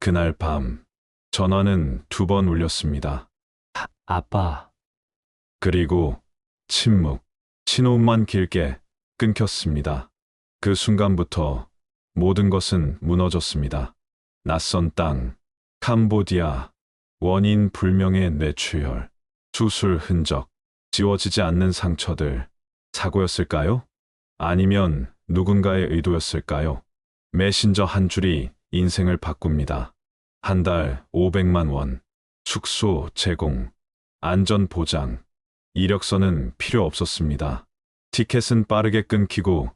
그날 밤 전화는 2번 울렸습니다. 아빠, 그리고 침묵, 신호음만 길게 끊겼습니다. 그 순간부터 모든 것은 무너졌습니다. 낯선 땅, 캄보디아, 원인 불명의 뇌출혈, 수술 흔적, 지워지지 않는 상처들, 사고였을까요? 아니면 누군가의 의도였을까요? 메신저 한 줄이 인생을 바꿉니다. 한 달 500만 원, 숙소 제공, 안전 보장, 이력서는 필요 없었습니다. 티켓은 빠르게 끊기고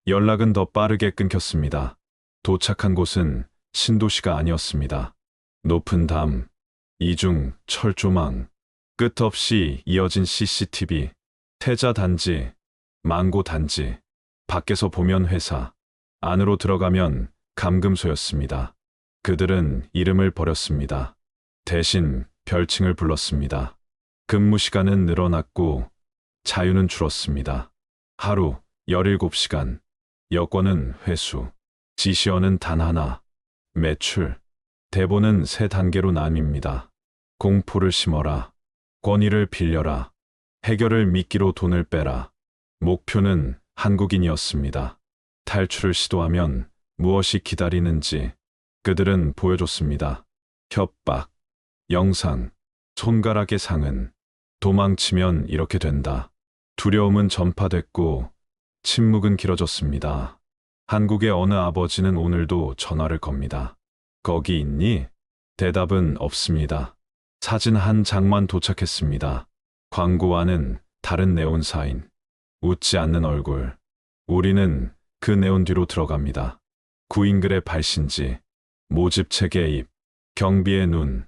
연락은 더 빠르게 끊겼습니다. 도착한 곳은 신도시가 아니었습니다. 높은 담, 이중 철조망, 끝없이 이어진 CCTV, 태자 단지, 망고 단지, 밖에서 보면 회사, 안으로 들어가면 감금소였습니다. 그들은 이름을 버렸습니다. 대신 별칭을 불렀습니다. 근무 시간은 늘어났고 자유는 줄었습니다. 하루 17시간, 여권은 회수, 지시어는 단 하나, 매출, 대본은 3단계로 나뉩니다. 공포를 심어라, 권위를 빌려라, 해결을 미끼로 돈을 빼라. 목표는 한국인이었습니다. 탈출을 시도하면 무엇이 기다리는지 그들은 보여줬습니다. 협박, 영상, 손가락의 상흔, 도망치면 이렇게 된다. 두려움은 전파됐고 침묵은 길어졌습니다. 한국의 어느 아버지는 오늘도 전화를 겁니다. 거기 있니? 대답은 없습니다. 사진 한 장만 도착했습니다. 광고와는 다른 네온사인, 웃지 않는 얼굴. 우리는 그 네온 뒤로 들어갑니다. 구인글의 발신지, 모집책 개입, 경비의 눈,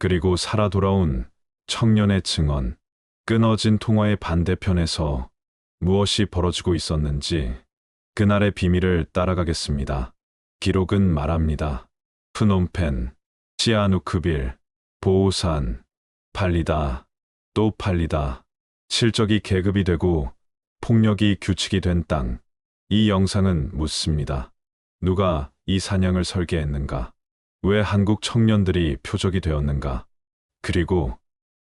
그리고 살아 돌아온 청년의 증언. 끊어진 통화의 반대편에서 무엇이 벌어지고 있었는지 그날의 비밀을 따라가겠습니다. 기록은 말합니다. 프놈펜, 시아누크빌, 보우산, 팔리다, 또 팔리다. 실적이 계급이 되고 폭력이 규칙이 된 땅. 이 영상은 묻습니다. 누가 이 사냥을 설계했는가? 왜 한국 청년들이 표적이 되었는가? 그리고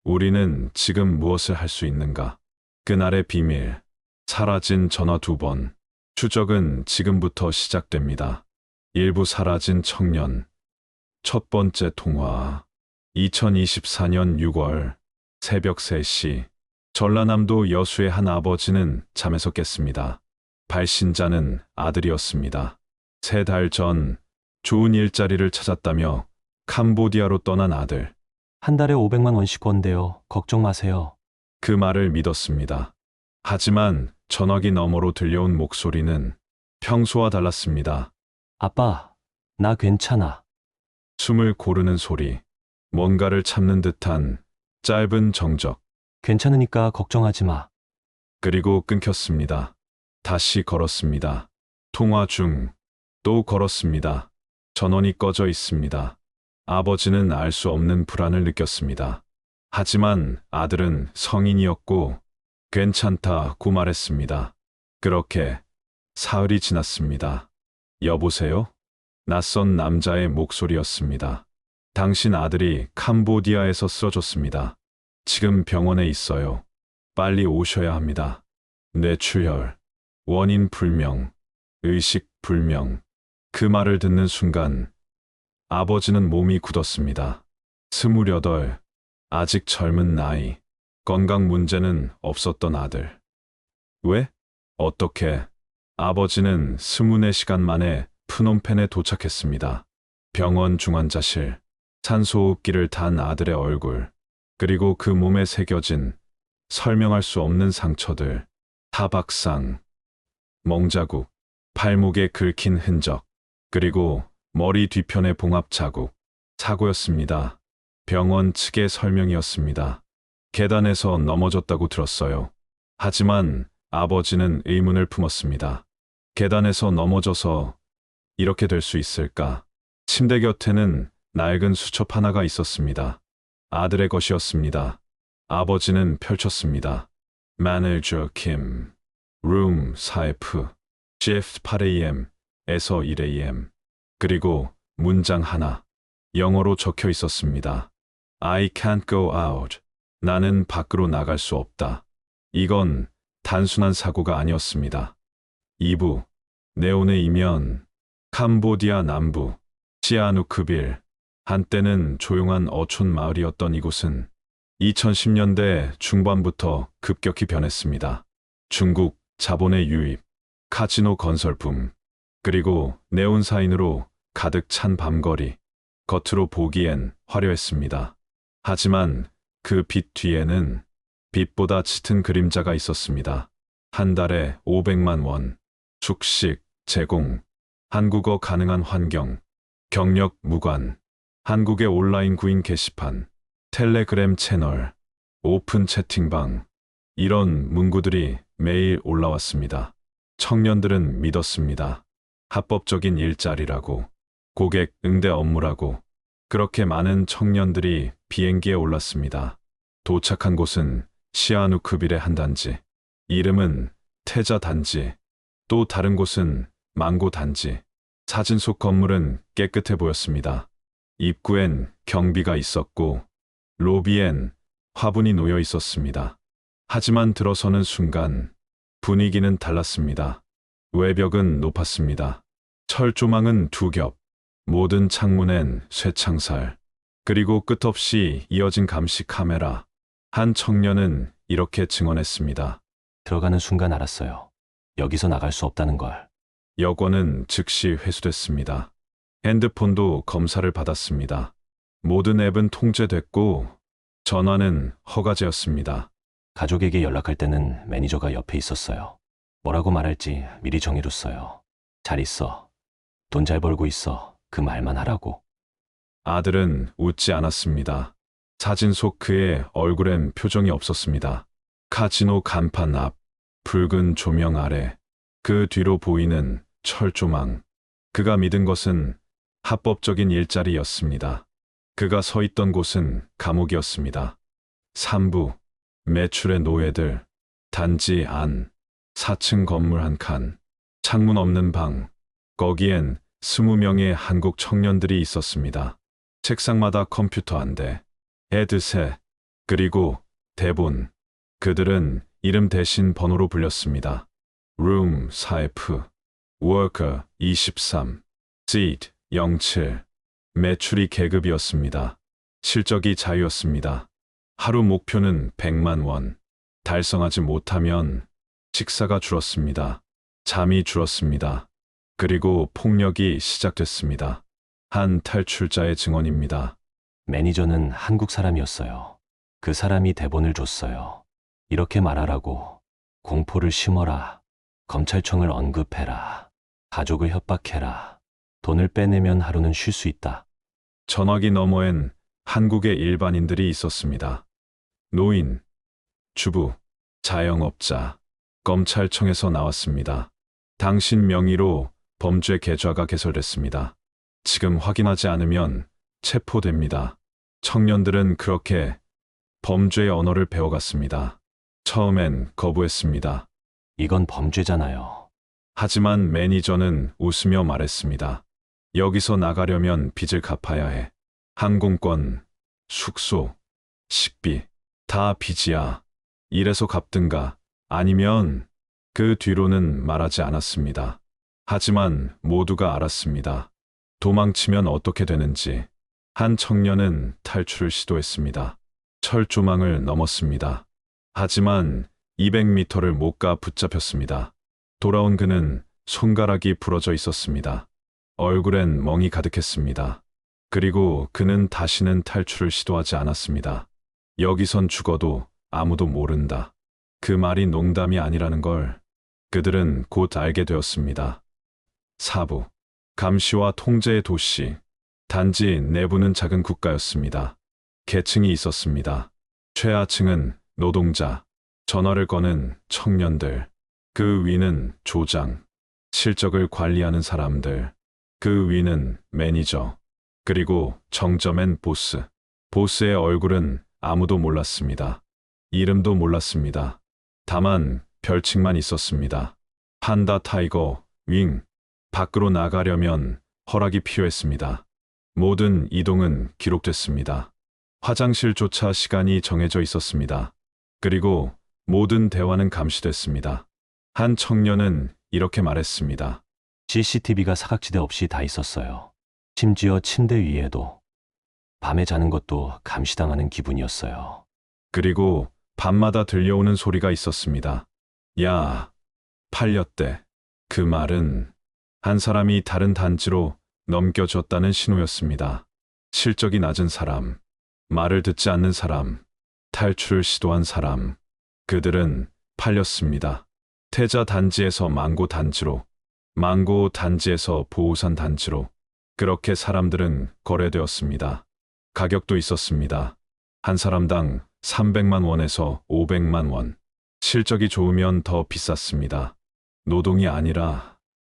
우리는 지금 무엇을 할 수 있는가? 그날의 비밀, 사라진 전화 2번. 추적은 지금부터 시작됩니다. 일부 사라진 청년. 첫 번째 통화. 2024년 6월 새벽 3시. 전라남도 여수의 한 아버지는 잠에서 깼습니다. 발신자는 아들이었습니다. 3달 전 좋은 일자리를 찾았다며 캄보디아로 떠난 아들. 한 달에 500만 원씩 건데요. 걱정 마세요. 그 말을 믿었습니다. 하지만 전화기 너머로 들려온 목소리는 평소와 달랐습니다. 아빠, 나 괜찮아. 숨을 고르는 소리, 뭔가를 참는 듯한 짧은 정적, 괜찮으니까 걱정하지 마. 그리고 끊겼습니다. 다시 걸었습니다. 통화 중 또 걸었습니다. 전원이 꺼져 있습니다. 아버지는 알 수 없는 불안을 느꼈습니다. 하지만 아들은 성인이었고 괜찮다고 말했습니다. 그렇게 사흘이 지났습니다. 여보세요? 낯선 남자의 목소리였습니다. 당신 아들이 캄보디아에서 쓰러졌습니다. 지금 병원에 있어요. 빨리 오셔야 합니다. 뇌출혈, 원인 불명, 의식 불명. 그 말을 듣는 순간 아버지는 몸이 굳었습니다. 28, 아직 젊은 나이, 건강 문제는 없었던 아들. 왜? 어떻게? 아버지는 24시간 만에 프놈펜에 도착했습니다. 병원 중환자실, 산소호흡기를 단 아들의 얼굴, 그리고 그 몸에 새겨진 설명할 수 없는 상처들, 타박상, 멍자국, 팔목에 긁힌 흔적, 그리고 머리 뒤편의 봉합 자국. 사고였습니다. 병원 측의 설명이었습니다. 계단에서 넘어졌다고 들었어요. 하지만 아버지는 의문을 품었습니다. 계단에서 넘어져서 이렇게 될 수 있을까? 침대 곁에는 낡은 수첩 하나가 있었습니다. 아들의 것이었습니다. 아버지는 펼쳤습니다. 매니저 김, 룸 4F, shift 8am 에서 1am. 그리고 문장 하나. 영어로 적혀 있었습니다. I can't go out. 나는 밖으로 나갈 수 없다. 이건 단순한 사고가 아니었습니다. 2부. 네온의 이면. 캄보디아 남부. 시아누크빌. 한때는 조용한 어촌 마을이었던 이곳은 2010년대 중반부터 급격히 변했습니다. 중국 자본의 유입, 카지노 건설 붐, 그리고 네온 사인으로 가득 찬 밤거리. 겉으로 보기엔 화려했습니다. 하지만 그 빛 뒤에는 빛보다 짙은 그림자가 있었습니다. 한 달에 500만 원, 숙식, 제공, 한국어 가능한 환경, 경력 무관, 한국의 온라인 구인 게시판, 텔레그램 채널, 오픈 채팅방, 이런 문구들이 매일 올라왔습니다. 청년들은 믿었습니다. 합법적인 일자리라고, 고객 응대 업무라고. 그렇게 많은 청년들이 비행기에 올랐습니다. 도착한 곳은 시아누크빌의 한 단지. 이름은 태자 단지. 또 다른 곳은 망고 단지. 사진 속 건물은 깨끗해 보였습니다. 입구엔 경비가 있었고 로비엔 화분이 놓여 있었습니다. 하지만 들어서는 순간 분위기는 달랐습니다. 외벽은 높았습니다. 철조망은 두 겹, 모든 창문엔 쇠창살, 그리고 끝없이 이어진 감시 카메라. 한 청년은 이렇게 증언했습니다. 들어가는 순간 알았어요. 여기서 나갈 수 없다는 걸. 여권은 즉시 회수됐습니다. 핸드폰도 검사를 받았습니다. 모든 앱은 통제됐고 전화는 허가제였습니다. 가족에게 연락할 때는 매니저가 옆에 있었어요. 뭐라고 말할지 미리 정해뒀어요. 잘 있어. 돈 잘 벌고 있어. 그 말만 하라고. 아들은 웃지 않았습니다. 사진 속 그의 얼굴엔 표정이 없었습니다. 카지노 간판 앞, 붉은 조명 아래, 그 뒤로 보이는 철조망. 그가 믿은 것은 합법적인 일자리였습니다. 그가 서 있던 곳은 감옥이었습니다. 3부, 매출의 노예들, 단지 안, 4층 건물 한 칸, 창문 없는 방. 거기엔 20명의 한국 청년들이 있었습니다. 책상마다 컴퓨터 한 대, 헤드셋, 그리고 대본. 그들은 이름 대신 번호로 불렸습니다. Room 4F, Worker 23, Seat 07. 매출이 계급이었습니다. 실적이 자유였습니다. 하루 목표는 100만 원. 달성하지 못하면 식사가 줄었습니다. 잠이 줄었습니다. 그리고 폭력이 시작됐습니다. 한 탈출자의 증언입니다. 매니저는 한국 사람이었어요. 그 사람이 대본을 줬어요. 이렇게 말하라고. 공포를 심어라. 검찰청을 언급해라. 가족을 협박해라. 돈을 빼내면 하루는 쉴 수 있다. 전화기 너머엔 한국의 일반인들이 있었습니다. 노인, 주부, 자영업자, 검찰청에서 나왔습니다. 당신 명의로 범죄 계좌가 개설됐습니다. 지금 확인하지 않으면 체포됩니다. 청년들은 그렇게 범죄의 언어를 배워갔습니다. 처음엔 거부했습니다. 이건 범죄잖아요. 하지만 매니저는 웃으며 말했습니다. 여기서 나가려면 빚을 갚아야 해. 항공권, 숙소, 식비, 다 빚이야. 이래서 갚든가 아니면. 그 뒤로는 말하지 않았습니다. 하지만 모두가 알았습니다. 도망치면 어떻게 되는지. 한 청년은 탈출을 시도했습니다. 철조망을 넘었습니다. 하지만 200m를 못 가 붙잡혔습니다. 돌아온 그는 손가락이 부러져 있었습니다. 얼굴엔 멍이 가득했습니다. 그리고 그는 다시는 탈출을 시도하지 않았습니다. 여기선 죽어도 아무도 모른다. 그 말이 농담이 아니라는 걸 그들은 곧 알게 되었습니다. 4부. 감시와 통제의 도시. 단지 내부는 작은 국가였습니다. 계층이 있었습니다. 최하층은 노동자, 전화를 거는 청년들, 그 위는 조장, 실적을 관리하는 사람들, 그 위는 매니저, 그리고 정점엔 보스. 보스의 얼굴은 아무도 몰랐습니다. 이름도 몰랐습니다. 다만 별칭만 있었습니다. 판다 타이거, 윙. 밖으로 나가려면 허락이 필요했습니다. 모든 이동은 기록됐습니다. 화장실조차 시간이 정해져 있었습니다. 그리고 모든 대화는 감시됐습니다. 한 청년은 이렇게 말했습니다. CCTV가 사각지대 없이 다 있었어요. 심지어 침대 위에도. 밤에 자는 것도 감시당하는 기분이었어요. 그리고 밤마다 들려오는 소리가 있었습니다. 야, 팔렸대. 그 말은 한 사람이 다른 단지로 넘겨졌다는 신호였습니다. 실적이 낮은 사람, 말을 듣지 않는 사람, 탈출을 시도한 사람, 그들은 팔렸습니다. 태자 단지에서 망고 단지로, 망고 단지에서 보우산 단지로, 그렇게 사람들은 거래되었습니다. 가격도 있었습니다. 한 사람당 300만 원에서 500만 원. 실적이 좋으면 더 비쌌습니다. 노동이 아니라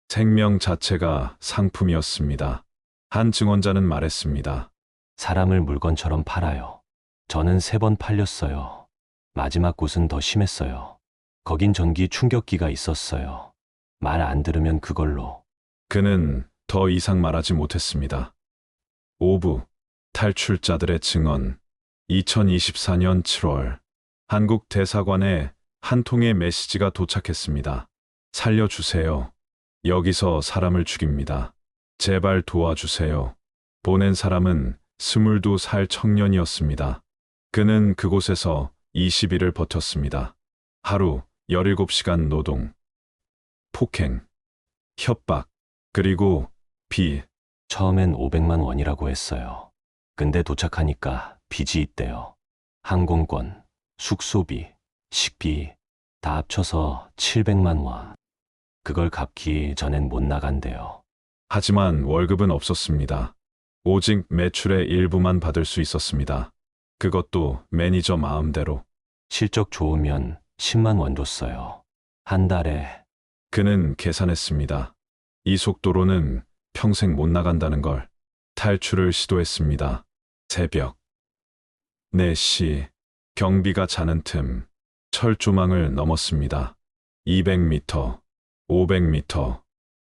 생명 자체가 상품이었습니다. 한 증언자는 말했습니다. 사람을 물건처럼 팔아요. 저는 3번 팔렸어요. 마지막 곳은 더 심했어요. 거긴 전기 충격기가 있었어요. 말 안 들으면 그걸로. 그는 더 이상 말하지 못했습니다. 5부 탈출자들의 증언. 2024년 7월 한국 대사관에 한 통의 메시지가 도착했습니다. 살려주세요. 여기서 사람을 죽입니다. 제발 도와주세요. 보낸 사람은 22살 청년이었습니다. 그는 그곳에서 20일을 버텼습니다. 하루 17시간 노동, 폭행, 협박, 그리고 비. 처음엔 500만 원이라고 했어요. 근데 도착하니까 빚이 있대요. 항공권, 숙소비, 식비 다 합쳐서 700만 원. 그걸 갚기 전엔 못 나간대요. 하지만 월급은 없었습니다. 오직 매출의 일부만 받을 수 있었습니다. 그것도 매니저 마음대로. 실적 좋으면 10만 원 줬어요. 한 달에. 그는 계산했습니다. 이 속도로는 평생 못 나간다는 걸. 탈출을 시도했습니다. 새벽 4시 경비가 자는 틈 철조망을 넘었습니다. 200m, 500m,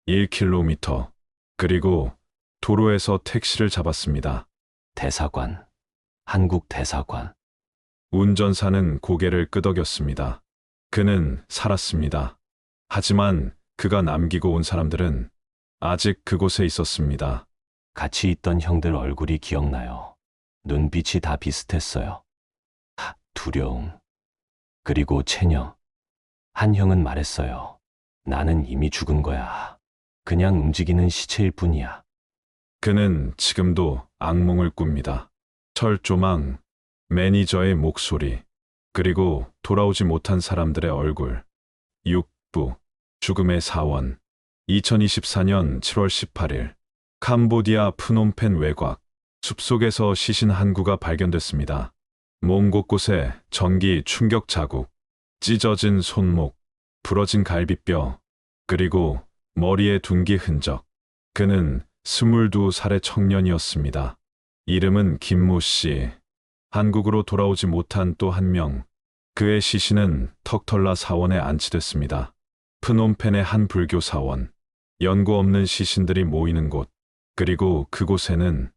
1km, 그리고 도로에서 택시를 잡았습니다. 대사관. 한국 대사관. 운전사는 고개를 끄덕였습니다. 그는 살았습니다. 하지만 그가 남기고 온 사람들은 아직 그곳에 있었습니다. 같이 있던 형들 얼굴이 기억나요. 눈빛이 다 비슷했어요. 두려움. 그리고 체념. 한 형은 말했어요. 나는 이미 죽은 거야. 그냥 움직이는 시체일 뿐이야. 그는 지금도 악몽을 꿉니다. 철조망, 매니저의 목소리, 그리고 돌아오지 못한 사람들의 얼굴. 6부, 죽음의 사원. 2024년 7월 18일, 캄보디아 프놈펜 외곽, 숲속에서 시신 한 구가 발견됐습니다. 몸 곳곳에 전기 충격 자국, 찢어진 손목, 부러진 갈비뼈, 그리고 머리에 둔기 흔적. 그는 22살의 청년이었습니다. 이름은 김모 씨. 한국으로 돌아오지 못한 또 한 명. 그의 시신은 턱털라 사원에 안치됐습니다. 프놈펜의 한 불교 사원. 연고 없는 시신들이 모이는 곳. 그리고 그곳에는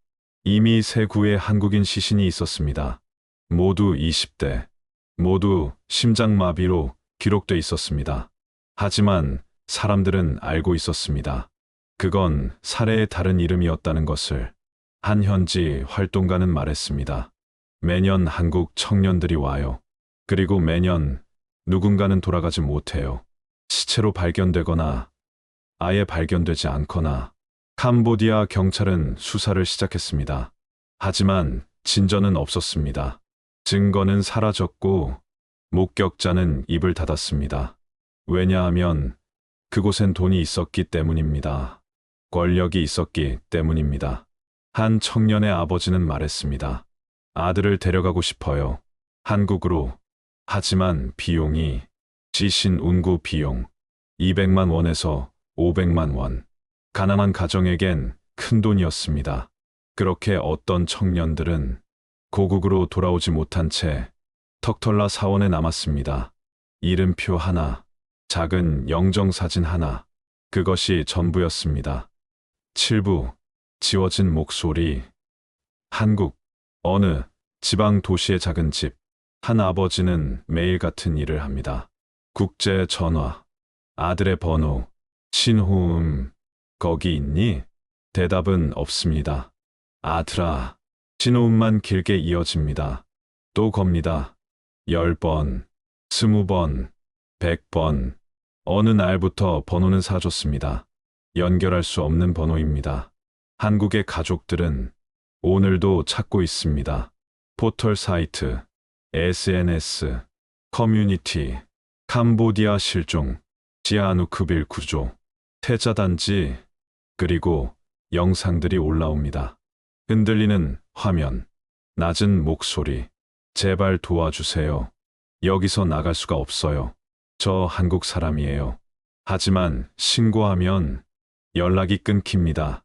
이미 3구의 한국인 시신이 있었습니다. 모두 20대. 모두 심장마비로 기록돼 있었습니다. 하지만 사람들은 알고 있었습니다. 그건 살해의 다른 이름이었다는 것을. 한 현지 활동가는 말했습니다. 매년 한국 청년들이 와요. 그리고 매년 누군가는 돌아가지 못해요. 시체로 발견되거나 아예 발견되지 않거나. 캄보디아 경찰은 수사를 시작했습니다. 하지만 진전은 없었습니다. 증거는 사라졌고 목격자는 입을 닫았습니다. 왜냐하면 그곳엔 돈이 있었기 때문입니다. 권력이 있었기 때문입니다. 한 청년의 아버지는 말했습니다. 아들을 데려가고 싶어요. 한국으로. 하지만 비용이 시신 운구 비용 200만 원에서 500만 원. 가난한 가정에겐 큰 돈이었습니다. 그렇게 어떤 청년들은 고국으로 돌아오지 못한 채 턱털라 사원에 남았습니다. 이름표 하나, 작은 영정사진 하나. 그것이 전부였습니다. 7부 지워진 목소리. 한국, 어느 지방 도시의 작은 집. 한 아버지는 매일 같은 일을 합니다. 국제 전화. 아들의 번호. 신호음. 거기 있니? 대답은 없습니다. 아들아. 신호음만 길게 이어집니다. 또 겁니다. 10번, 20번, 100번. 어느 날부터 번호는 사라졌습니다. 연결할 수 없는 번호입니다. 한국의 가족들은 오늘도 찾고 있습니다. 포털 사이트, SNS, 커뮤니티, 캄보디아 실종, 시아누크빌 구조, 태자단지, 그리고 영상들이 올라옵니다. 흔들리는 화면, 낮은 목소리. 제발 도와주세요. 여기서 나갈 수가 없어요. 저 한국 사람이에요. 하지만 신고하면 연락이 끊깁니다.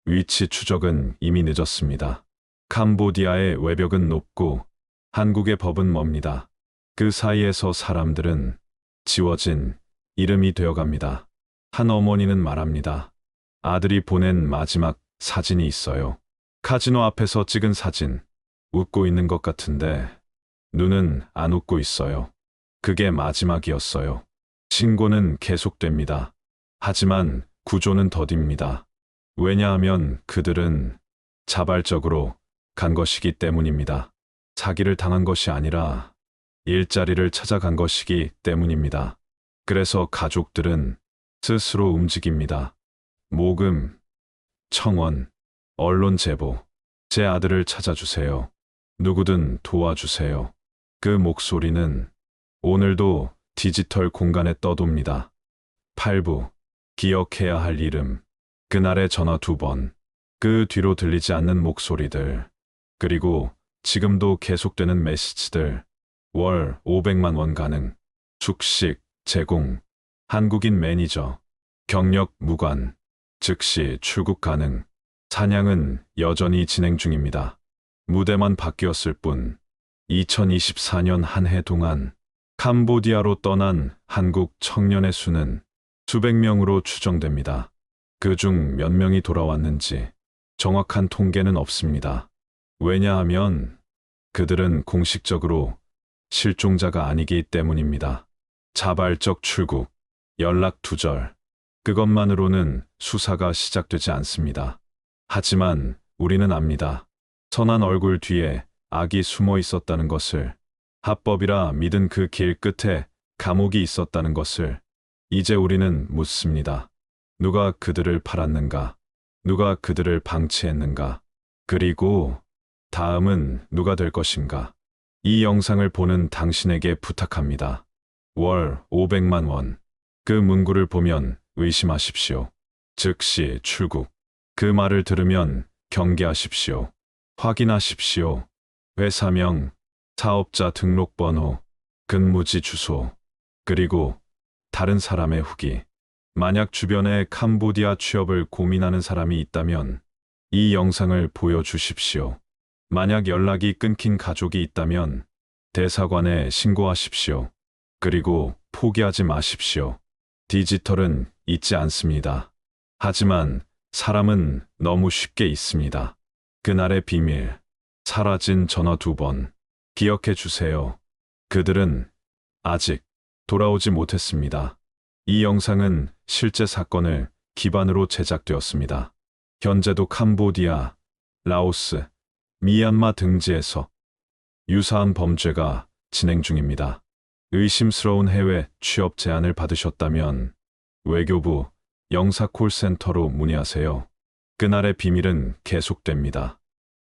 위치 추적은 이미 늦었습니다. 캄보디아의 외벽은 높고 한국의 법은 멉니다. 그 사이에서 사람들은 지워진 이름이 되어갑니다. 한 어머니는 말합니다. 아들이 보낸 마지막 사진이 있어요. 카지노 앞에서 찍은 사진. 웃고 있는 것 같은데 눈은 안 웃고 있어요. 그게 마지막이었어요. 신고는 계속됩니다. 하지만 구조는 더딥니다. 왜냐하면 그들은 자발적으로 간 것이기 때문입니다. 사기를 당한 것이 아니라 일자리를 찾아간 것이기 때문입니다. 그래서 가족들은 스스로 움직입니다. 모금, 청원, 언론 제보. 제 아들을 찾아주세요. 누구든 도와주세요. 그 목소리는 오늘도 디지털 공간에 떠돕니다. 8부, 기억해야 할 이름. 그날의 전화 2번. 그 뒤로 들리지 않는 목소리들. 그리고 지금도 계속되는 메시지들. 월 500만 원 가능. 숙식, 제공. 한국인 매니저. 경력 무관. 즉시 출국 가능. 사냥은 여전히 진행 중입니다. 무대만 바뀌었을 뿐 2024년 한 해 동안 캄보디아로 떠난 한국 청년의 수는 수백 명으로 추정됩니다. 그중 몇 명이 돌아왔는지 정확한 통계는 없습니다. 왜냐하면 그들은 공식적으로 실종자가 아니기 때문입니다. 자발적 출국, 연락 두절. 그것만으로는 수사가 시작되지 않습니다. 하지만 우리는 압니다. 선한 얼굴 뒤에 악이 숨어 있었다는 것을, 합법이라 믿은 그 길 끝에 감옥이 있었다는 것을. 이제 우리는 묻습니다. 누가 그들을 팔았는가? 누가 그들을 방치했는가? 그리고 다음은 누가 될 것인가? 이 영상을 보는 당신에게 부탁합니다. 월 500만 원. 그 문구를 보면 의심하십시오. 즉시 출국. 그 말을 들으면 경계하십시오. 확인하십시오. 회사명, 사업자 등록번호, 근무지 주소, 그리고 다른 사람의 후기. 만약 주변에 캄보디아 취업을 고민하는 사람이 있다면 이 영상을 보여주십시오. 만약 연락이 끊긴 가족이 있다면 대사관에 신고하십시오. 그리고 포기하지 마십시오. 디지털은 잊지 않습니다. 하지만 사람은 너무 쉽게 잊습니다. 그날의 비밀, 사라진 전화 2번. 기억해 주세요. 그들은 아직 돌아오지 못했습니다. 이 영상은 실제 사건을 기반으로 제작되었습니다. 현재도 캄보디아, 라오스, 미얀마 등지에서 유사한 범죄가 진행 중입니다. 의심스러운 해외 취업 제안을 받으셨다면 외교부 영사 콜센터로 문의하세요. 그날의 비밀은 계속됩니다.